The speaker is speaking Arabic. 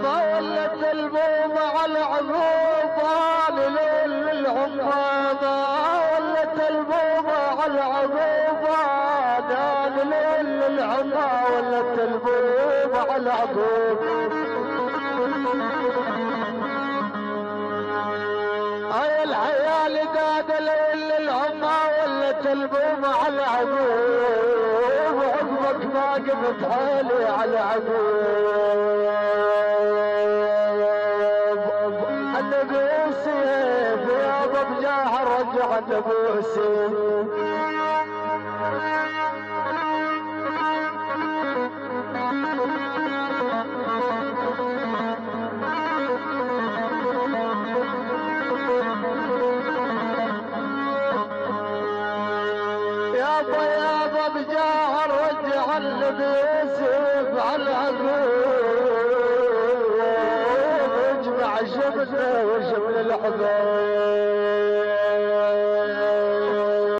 ما ولت البومة على عقوبة للعقاب، ولت البومة على عقوبة دان للعما، ولت البومة على عقوبة. هاي العيال داد للعما ولت البومة على عقوب، وعقبك ما قمت حالي على عقوب. النبي سيف يا بجاه رجع النبي سيف. يابا بجاه رجع النبي سيف على العقوب، اجمع شمله وشمل الحباب.